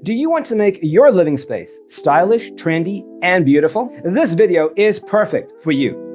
Do you want to make your living space stylish, trendy, and beautiful? This video is perfect for you.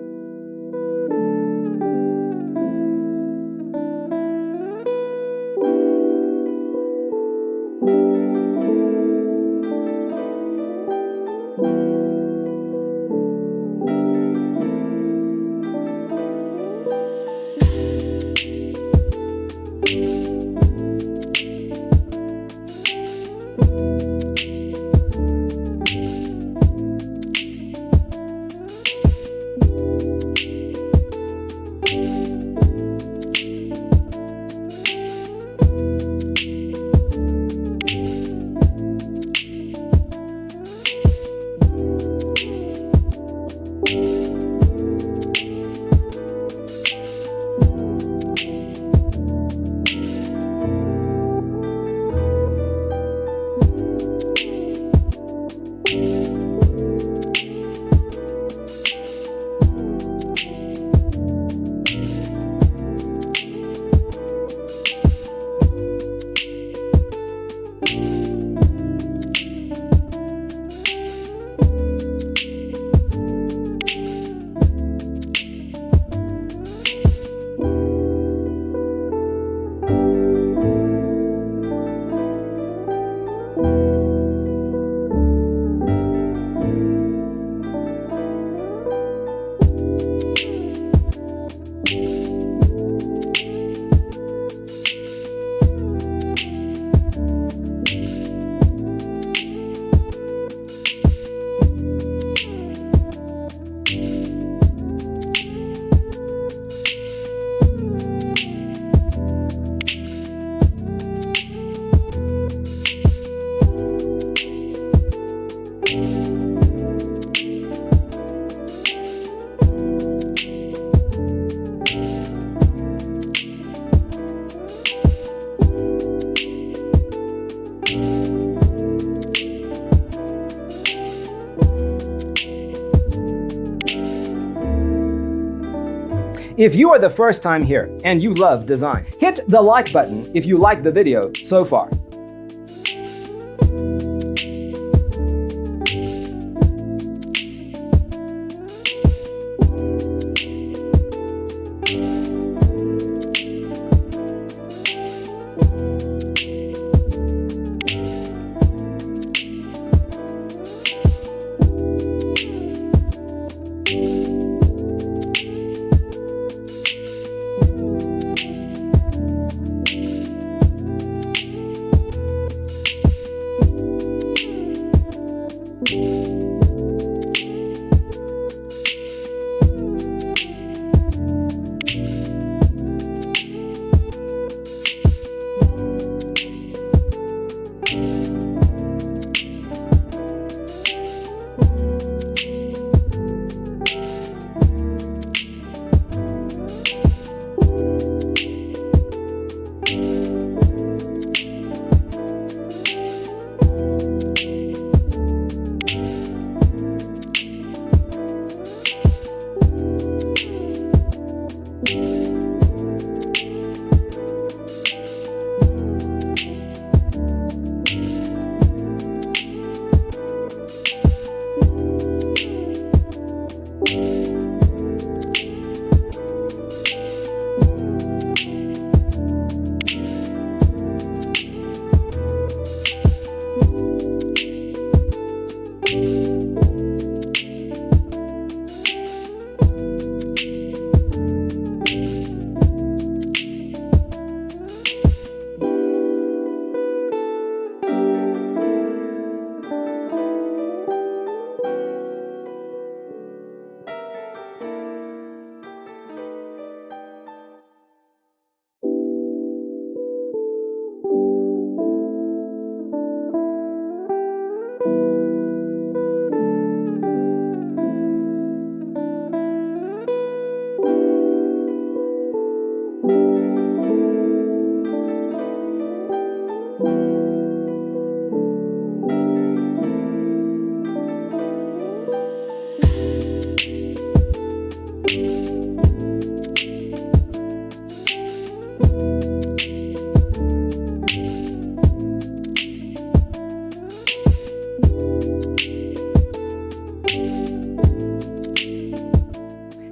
If you are the first time here and you love design, hit the like button if you like the video so far.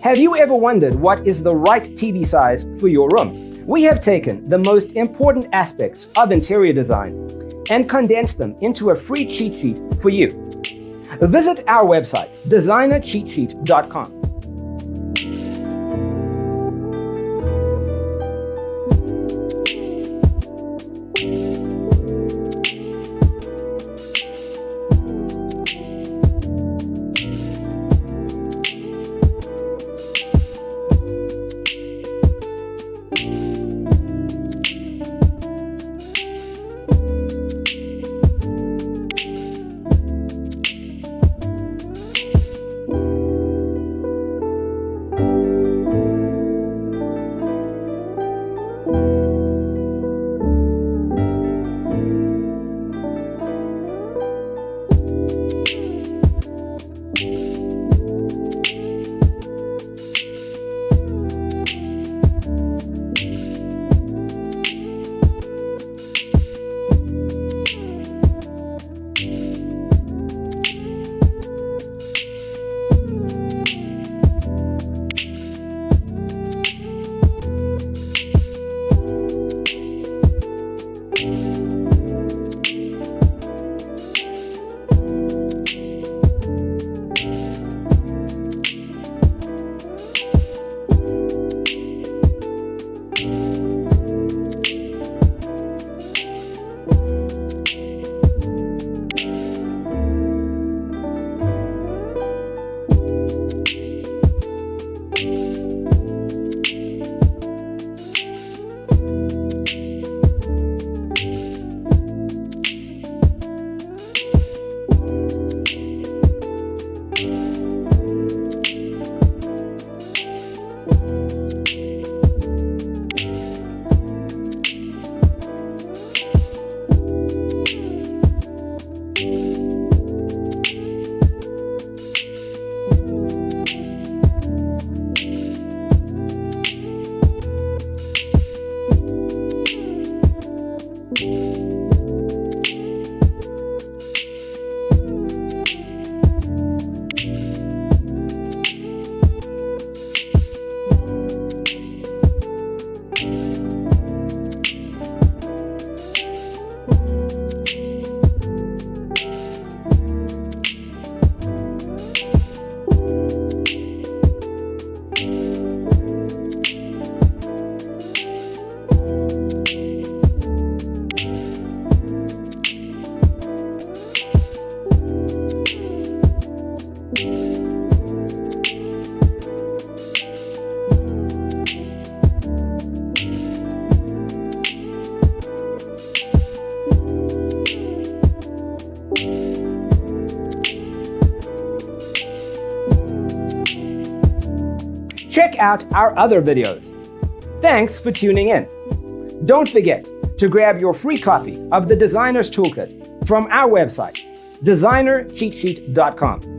Have you ever wondered what is the right TV size for your room? We have taken the most important aspects of interior design and condensed them into a free cheat sheet for you. Visit our website, designercheatsheet.com. Check out our other videos. Thanks for tuning in. Don't forget to grab your free copy of the Designer's Toolkit from our website, designercheatsheet.com.